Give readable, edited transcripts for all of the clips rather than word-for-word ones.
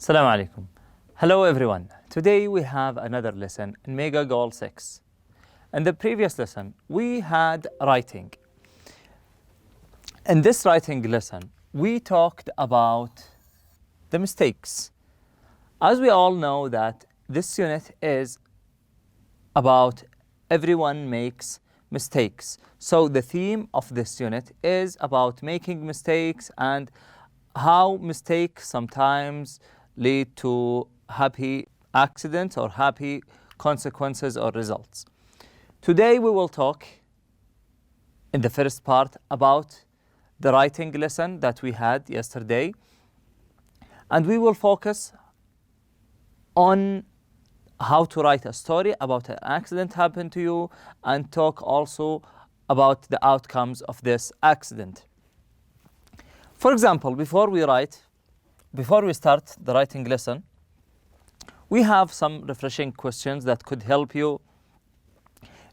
Assalamu alaikum. Hello everyone. Today we have another lesson in Mega Goal 6. In the previous lesson, we had writing. In this writing lesson, we talked about the mistakes. As we all know that this unit is about everyone makes mistakes. So the theme of this unit is about making mistakes and how mistakes sometimes lead to happy accidents or happy consequences or results. Today we will talk in the first part about the writing lesson that we had yesterday, and we will focus on how to write a story about an accident happened to you and talk also about the outcomes of this accident. For example, before we start the writing lesson, we have some refreshing questions that could help you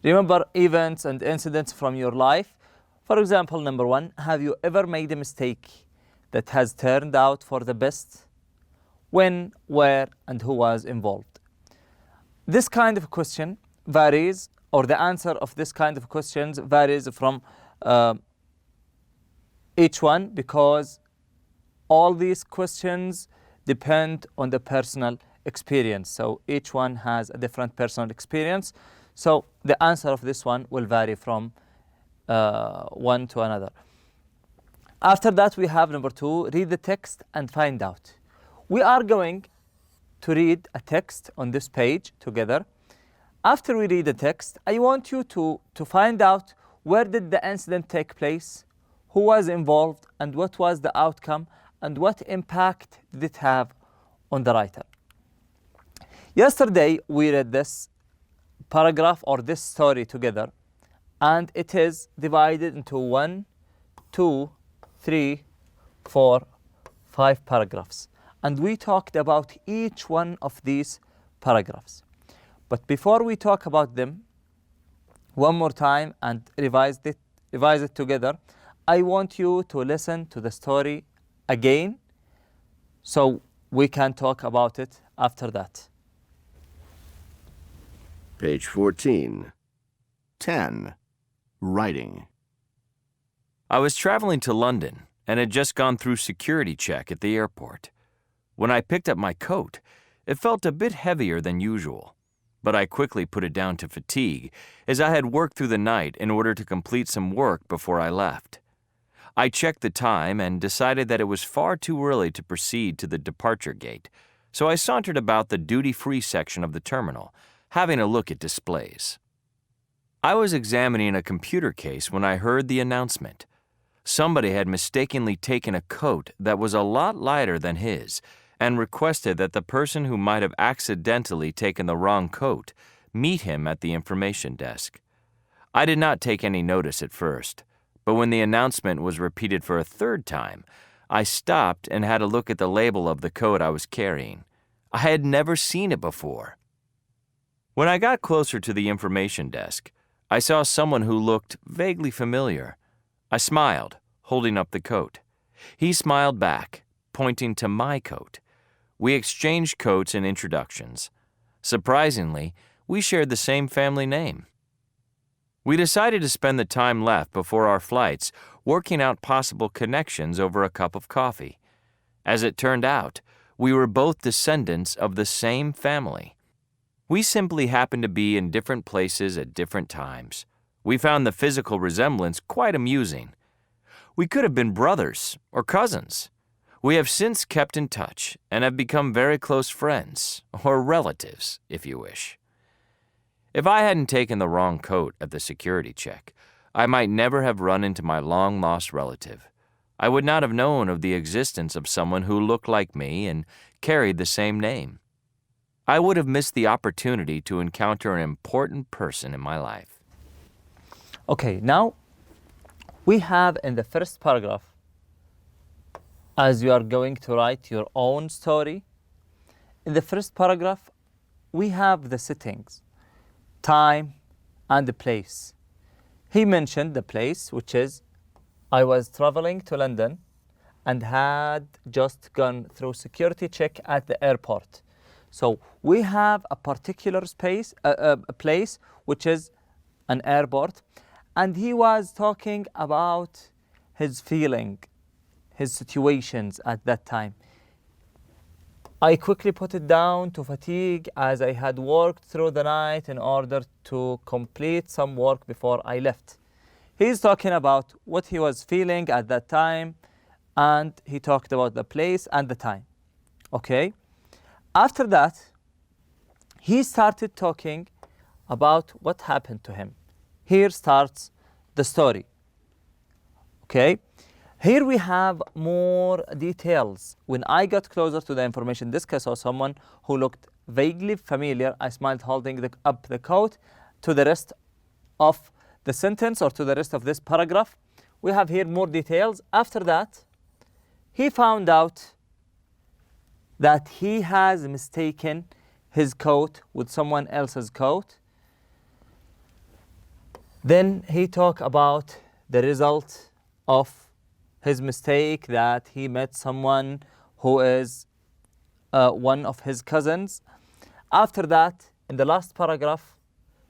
remember events and incidents from your life. For example, number one, have you ever made a mistake that has turned out for the best? When, where, and who was involved? This kind of question varies, or the answer of this kind of questions varies from each one, because all these questions depend on the personal experience. So each one has a different personal experience. So the answer of this one will vary from one to another. After that, we have number two, read the text and find out. We are going to read a text on this page together. After we read the text, I want you to find out where did the incident take place, who was involved, and what was the outcome, and what impact did it have on the writer. Yesterday, we read this paragraph or this story together, and it is divided into 1, 2, 3, 4, 5 paragraphs. And we talked about each one of these paragraphs. But before we talk about them one more time and revise it together, I want you to listen to the story again so we can talk about it after that. Page 14. 10. Writing. I was traveling to London and had just gone through security check at the airport. When I picked up my coat, it felt a bit heavier than usual, but I quickly put it down to fatigue as I had worked through the night in order to complete some work before I left. I checked the time and decided that it was far too early to proceed to the departure gate, so I sauntered about the duty-free section of the terminal, having a look at displays. I was examining a computer case when I heard the announcement. Somebody had mistakenly taken a coat that was a lot lighter than his and requested that the person who might have accidentally taken the wrong coat meet him at the information desk. I did not take any notice at first, but when the announcement was repeated for a third time, I stopped and had a look at the label of the coat I was carrying. I had never seen it before. When I got closer to the information desk, I saw someone who looked vaguely familiar. I smiled, holding up the coat. He smiled back, pointing to my coat. We exchanged coats and introductions. Surprisingly, we shared the same family name. We decided to spend the time left before our flights working out possible connections over a cup of coffee. As it turned out, we were both descendants of the same family. We simply happened to be in different places at different times. We found the physical resemblance quite amusing. We could have been brothers or cousins. We have since kept in touch and have become very close friends, or relatives, if you wish. If I hadn't taken the wrong coat at the security check, I might never have run into my long-lost relative. I would not have known of the existence of someone who looked like me and carried the same name. I would have missed the opportunity to encounter an important person in my life. Okay, now we have in the first paragraph, as you are going to write your own story, in the first paragraph, we have the settings, time, and the place. He mentioned the place, which is, I was traveling to London and had just gone through security check at the airport. So we have a particular space, a place which is an airport, and he was talking about his feeling, his situations at that time. I quickly put it down to fatigue as I had worked through the night in order to complete some work before I left. He's talking about what he was feeling at that time, and he talked about the place and the time. Okay? After that, he started talking about what happened to him. Here starts the story. Okay? Here we have more details. When I got closer to the information desk, I saw someone who looked vaguely familiar. I smiled, holding up the coat to the rest of the sentence or to the rest of this paragraph. We have here more details. After that, he found out that he has mistaken his coat with someone else's coat. Then he talked about the result of his mistake, that he met someone who is one of his cousins. After that, in the last paragraph,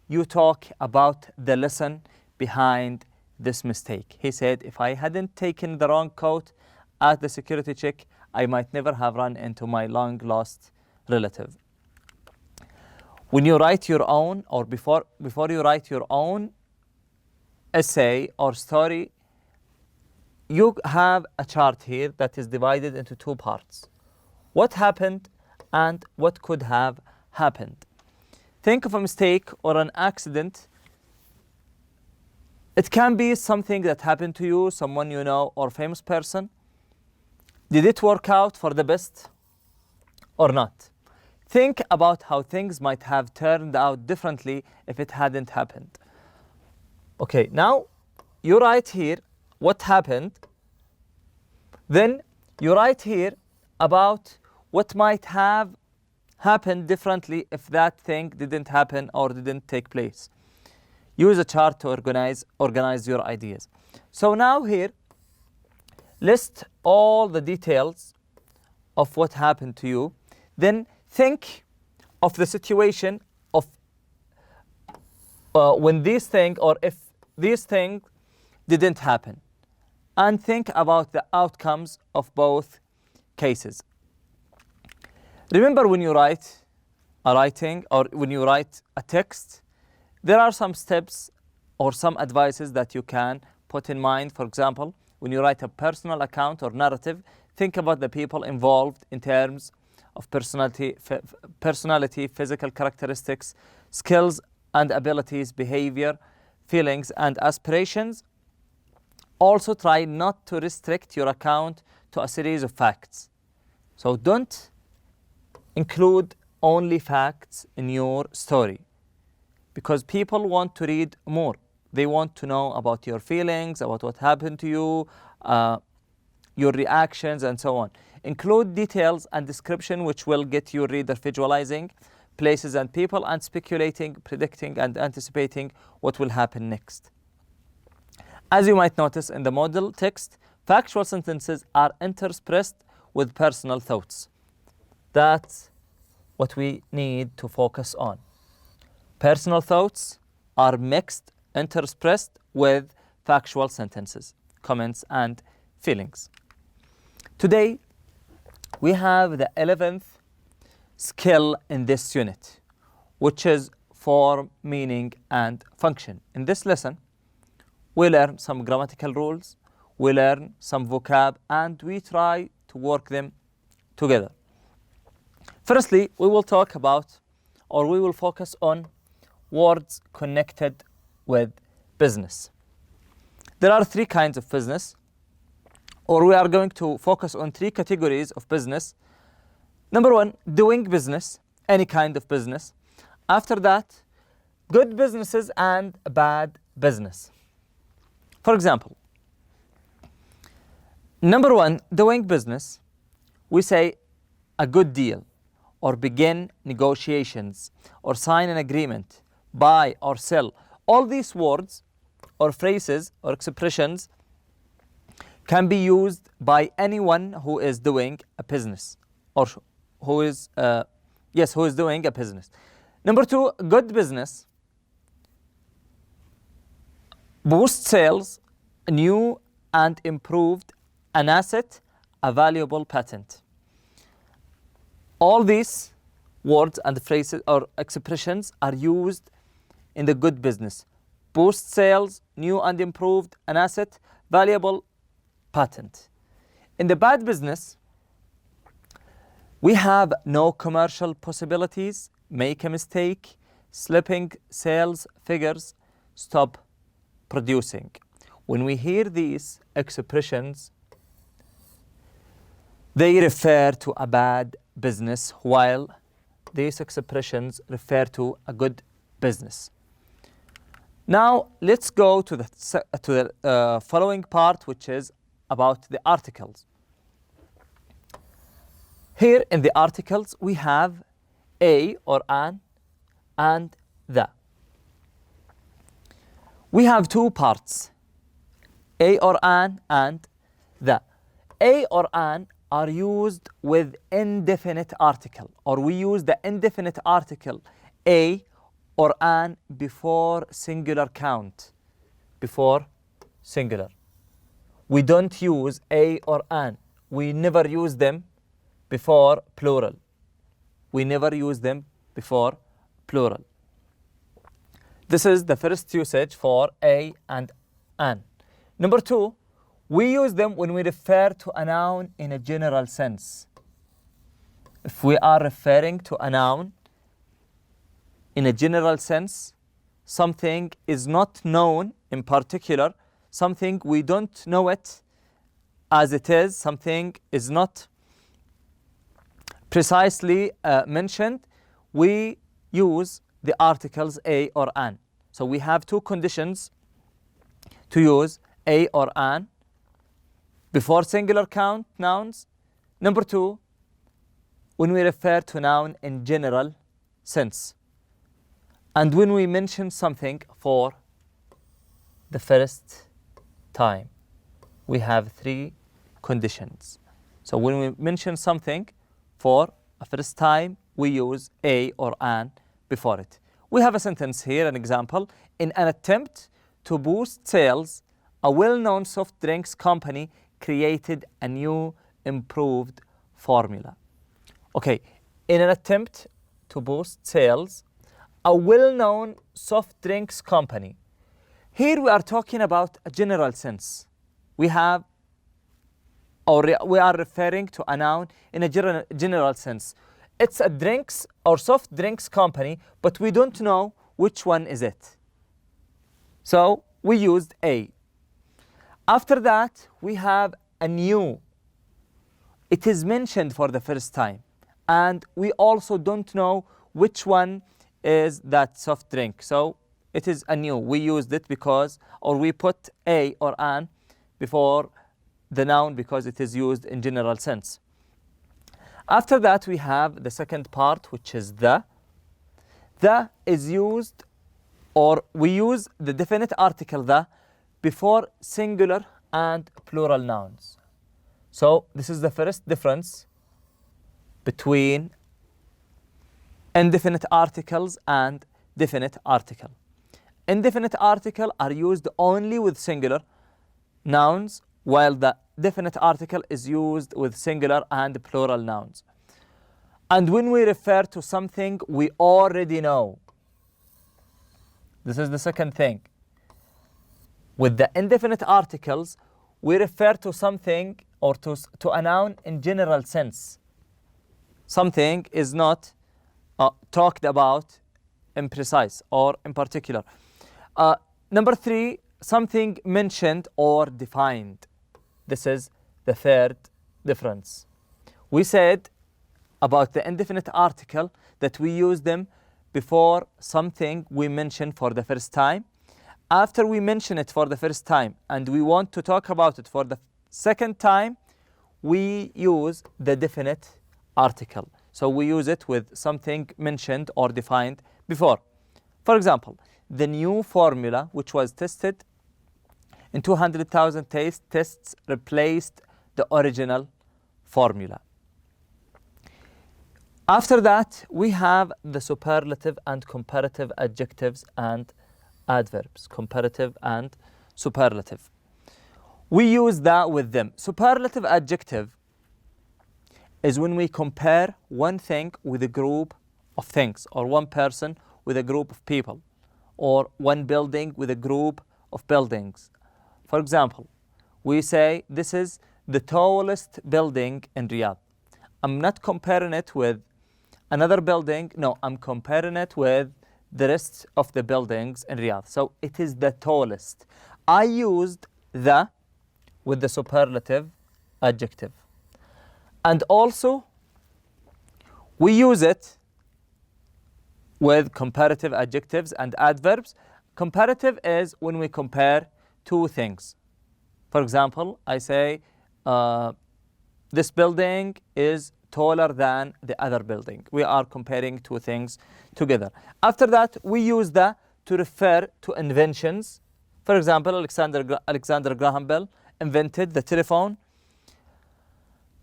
you talk about the lesson behind this mistake. He said, if I hadn't taken the wrong coat at the security check, I might never have run into my long lost relative. When you write your own, or before you write your own essay or story, you have a chart here that is divided into two parts. What happened and what could have happened. Think of a mistake or an accident. It can be something that happened to you, someone you know, or famous person. Did it work out for the best or not? Think about how things might have turned out differently if it hadn't happened. Okay, now you write here what happened. Then you write here about what might have happened differently if that thing didn't happen or didn't take place. Use a chart to organize your ideas. So now here, list all the details of what happened to you. Then think of the situation of when these things, or if these things didn't happen, and think about the outcomes of both cases. Remember, when you write a writing or when you write a text, there are some steps or some advices that you can put in mind. For example, when you write a personal account or narrative, think about the people involved in terms of personality, physical characteristics, skills and abilities, behavior, feelings and aspirations. Also, try not to restrict your account to a series of facts. So don't include only facts in your story, because people want to read more. They want to know about your feelings, about what happened to you, your reactions, and so on. Include details and description which will get your reader visualizing places and people and speculating, predicting, and anticipating what will happen next. As you might notice in the model text, factual sentences are interspersed with personal thoughts. That's what we need to focus on. Personal thoughts are mixed, interspersed with factual sentences, comments, and feelings. Today, we have the 11th skill in this unit, which is form, meaning, and function. In this lesson, we learn some grammatical rules, we learn some vocab, and we try to work them together. Firstly, we will talk about, or we will focus on, words connected with business. There are three kinds of business, or we are going to focus on three categories of business. Number one, doing business, any kind of business. After that, good businesses and bad business. For example, number one, doing business, we say a good deal, or begin negotiations, or sign an agreement, buy or sell. All these words or phrases or expressions can be used by anyone who is doing a business or who is doing a business. Number 2, good business boosts sales, new and improved, an asset, a valuable patent. All these words and phrases or expressions are used in the good business. Boost sales, new and improved, an asset, valuable, patent. In the bad business, we have no commercial possibilities, make a mistake, slipping sales figures, stop producing. When we hear these expressions, they refer to a bad business, while these expressions refer to a good business. Now let's go to the following part, which is about the articles. Here in the articles we have a or an and the. We have two parts, a or an and the. A or an are used with indefinite article, or we use the indefinite article a or an before singular count, before singular. We don't use a or an. We never use them before plural. We never use them before plural. This is the first usage for a and an. Number 2, we use them when we refer to a noun in a general sense. If we are referring to a noun in a general sense, something is not known in particular, something we don't know it as it is, something is not precisely mentioned, we use the articles a or an. So we have two conditions to use a or an: before singular count nouns. Number 2, when we refer to noun in general sense. And when we mention something for the first time. We have 3 conditions. So when we mention something for a first time, we use a or an before it. We have a sentence here, an example. In an attempt to boost sales, a well-known soft drinks company created a new improved formula. Okay, in an attempt to boost sales, a well-known soft drinks company. Here we are talking about a general sense. We are referring to a noun in a general sense. It's a drinks or soft drinks company, but we don't know which one is it. So we used a. After that, we have a new. It is mentioned for the first time, and we also don't know which one is that soft drink. So it is a new. We used it because, or we put a or an before the noun because it is used in general sense. After that, we have the second part, which is the. The is used, or we use the definite article the before singular and plural nouns. So this is the first difference between indefinite articles and definite article. Indefinite article are used only with singular nouns, while the definite article is used with singular and plural nouns. And when we refer to something we already know, this is the second thing. With the indefinite articles, we refer to something or to a noun in general sense. Something is not talked about in precise or in particular. Number 3, something mentioned or defined. This is the third difference. We said about the indefinite article that we use them before something we mention for the first time. After we mention it for the first time and we want to talk about it for the second time, we use the definite article. So we use it with something mentioned or defined before. For example, the new formula which was tested in 200,000 tests replaced the original formula. After that, we have the superlative and comparative adjectives and adverbs. Comparative and superlative. We use that with them. Superlative adjective is when we compare one thing with a group of things, or one person with a group of people, or one building with a group of buildings. For example, we say this is the tallest building in Riyadh. I'm not comparing it with another building. No, I'm comparing it with the rest of the buildings in Riyadh. So it is the tallest. I used the with the superlative adjective. And also, we use it with comparative adjectives and adverbs. Comparative is when we compare two things. For example, I say, this building is taller than the other building. We are comparing two things together. After that, we use the to refer to inventions. For example, Alexander Graham Bell invented the telephone.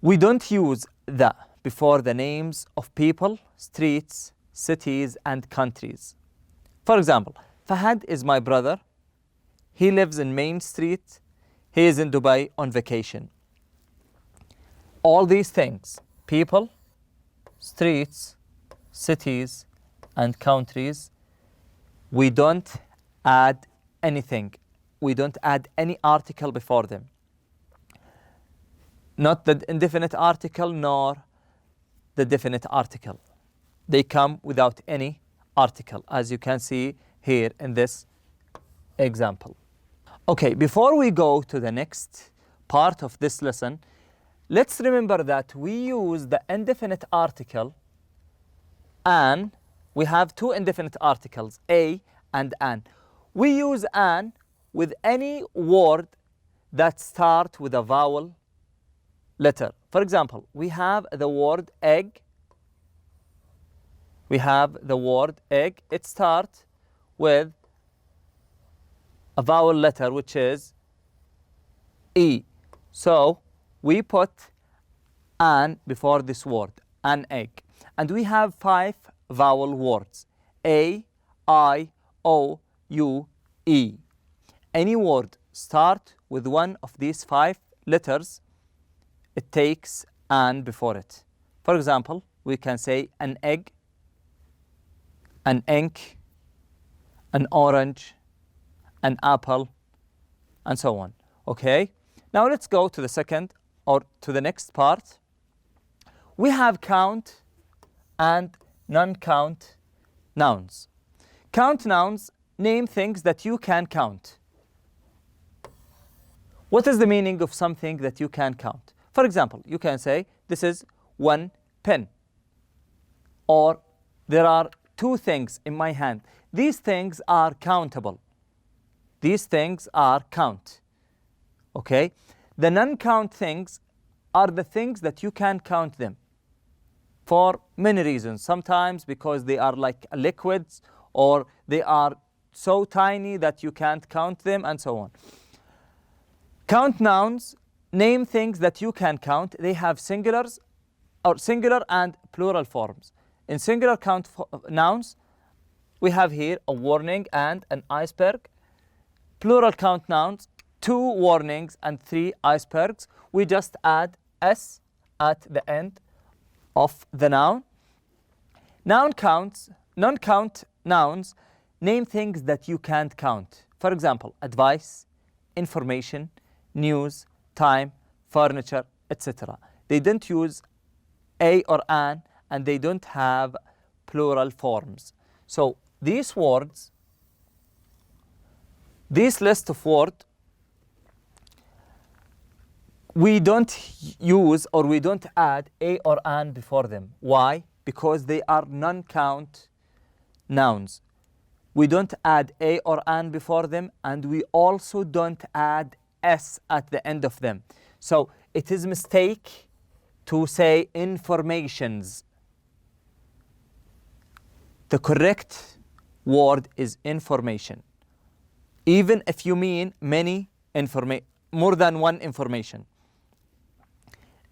We don't use the before the names of people, streets, cities, and countries. For example, Fahad is my brother. He lives in Main Street. He is in Dubai on vacation. All these things, people, streets, cities, and countries, we don't add anything. We don't add any article before them. Not the indefinite article nor the definite article. They come without any article, as you can see here in this example. Okay, before we go to the next part of this lesson, let's remember that we use the indefinite article an. We have two indefinite articles, a and an. We use an with any word that starts with a vowel letter. For example, we have the word egg. We have the word egg. It starts with a vowel letter, which is E. So we put an before this word, an egg. And we have 5 vowel words, A, I, O, U, E. Any word start with one of these 5 letters, it takes an before it. For example, we can say an egg, an ink, an orange, an apple, and so on. Okay? Now let's go to the second or to the next part. We have count and non-count nouns. Count nouns name things that you can count. What is the meaning of something that you can count? For example, you can say, this is 1 pen. Or there are 2 things in my hand. These things are countable. These things are count. Okay? The non-count things are the things that you can count them for many reasons. Sometimes because they are like liquids, or they are so tiny that you can't count them, and so on. Count nouns name things that you can count. They have singulars or singular and plural forms. In singular count nouns, we have here a warning and an iceberg. Plural count nouns, 2 warnings and 3 icebergs. We just add s at the end of the noun. Non-count nouns name things that you can't count. For example, advice, information, news, time, furniture, etc. They don't use a or an, and they don't have plural forms. So these words, this list of words, we don't use or we don't add a or an before them. Why? Because they are non-count nouns. We don't add a or an before them, and we also don't add s at the end of them. So it is a mistake to say informations. The correct word is information. Even if you mean many more than one information.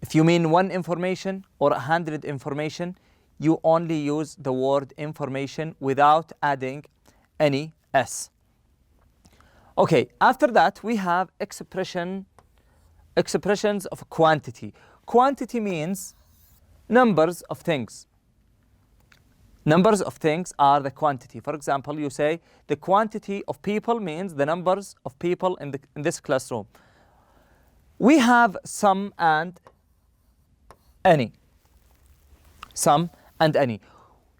If you mean one information or 100 information, you only use the word information without adding any s. Okay, after that we have expressions of quantity. Quantity means numbers of things. Numbers of things are the quantity. For example, you say the quantity of people means the numbers of people in this classroom. We have some and any. Some and any.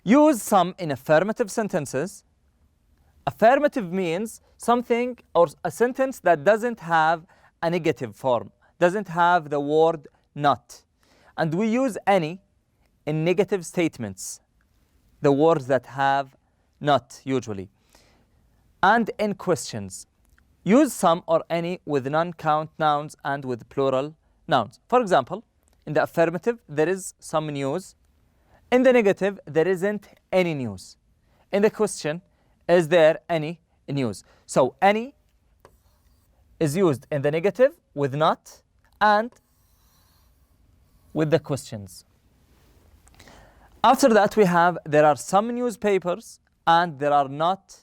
Use some in affirmative sentences. Affirmative means something or a sentence that doesn't have a negative form, doesn't have the word not. And we use any in negative statements, the words that have not usually. And in questions, use some or any with non-count nouns and with plural nouns. For example, in the affirmative, there is some news. In the negative, there isn't any news. In the question, is there any news? So any is used in the negative with not and with the questions. After that, we have there are some newspapers and there are not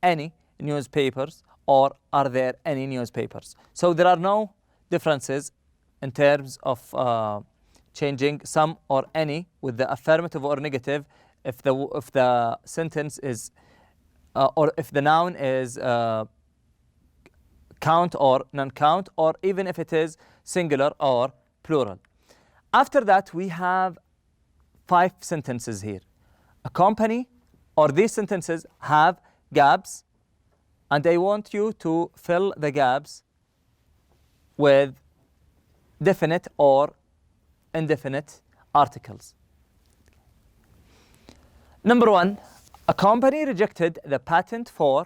any newspapers, or are there any newspapers? So there are no differences in terms of changing some or any with the affirmative or negative if the sentence is or if the noun is count or non-count, or even if it is singular or plural. After that, we have 5 sentences here. A company, or these sentences have gaps, and I want you to fill the gaps with definite or indefinite articles. Number 1, a company rejected the patent for.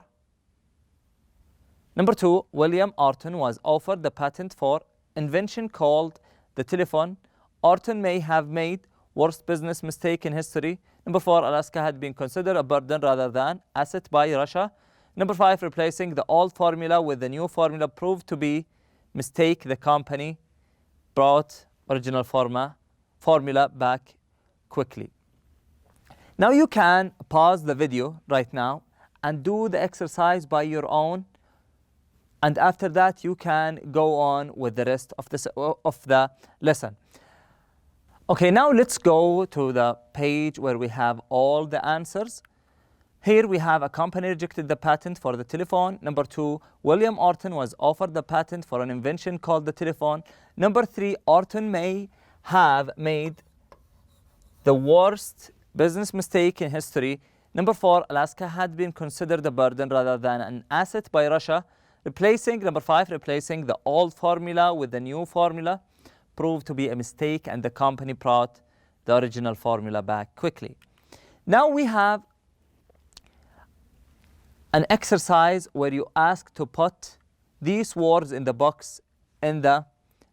Number 2, William Orton was offered the patent for invention called the telephone. Orton may have made worst business mistake in history. Number 4, Alaska had been considered a burden rather than asset by Russia. Number 5, replacing the old formula with the new formula proved to be mistake. The company brought original formula back quickly. Now you can pause the video right now and do the exercise by your own, and after that you can go on with the rest of the lesson. Okay, now let's go to the page where we have all the answers. Here we have a company rejected the patent for the telephone. Number 2, William Orton was offered the patent for an invention called the telephone. Number 3, Orton may have made the worst business mistake in history. Number 4, Alaska had been considered a burden rather than an asset by Russia. Number 5, replacing the old formula with the new formula proved to be a mistake, and the company brought the original formula back quickly. Now we have an exercise where you ask to put these words in the box in the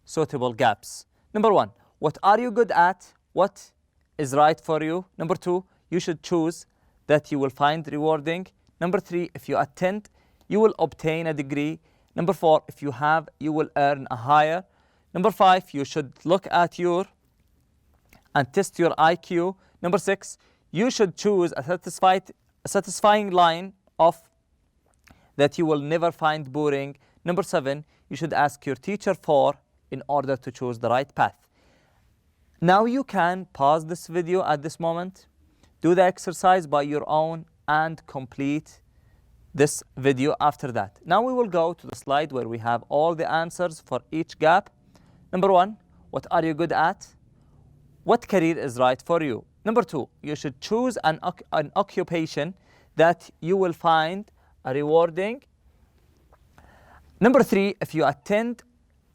suitable gaps. Number 1, what are you good at? What is right for you? Number 2, you should choose that you will find rewarding. Number 3, if you attend, you will obtain a degree. Number 4, if you have, you will earn a higher. Number 5, you should look at your and test your IQ. Number 6, you should choose a satisfying line of that you will never find boring. Number 7, you should ask your teacher for in order to choose the right path. Now you can pause this video at this moment, do the exercise by your own, and complete this video after that. Now we will go to the slide where we have all the answers for each gap. Number 1, what are you good at? What career is right for you? Number 2, you should choose an occupation that you will find rewarding. Number 3, if you attend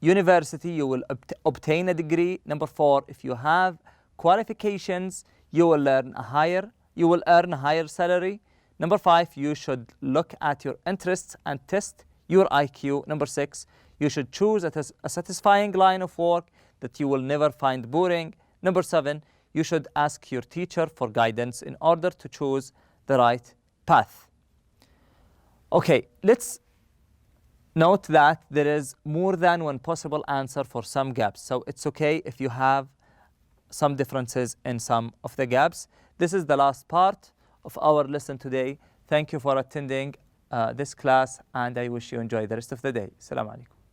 university, you will obtain a degree. Number 4, if you have qualifications, you will earn a higher salary. Number 5, you should look at your interests and test your IQ. Number 6, you should choose a satisfying line of work that you will never find boring. Number 7, you should ask your teacher for guidance in order to choose the right path. Okay, let's Note that there is more than one possible answer for some gaps. So it's okay if you have some differences in some of the gaps. This is the last part of our lesson today. Thank you for attending this class, and I wish you enjoy the rest of the day. Assalamu alaikum.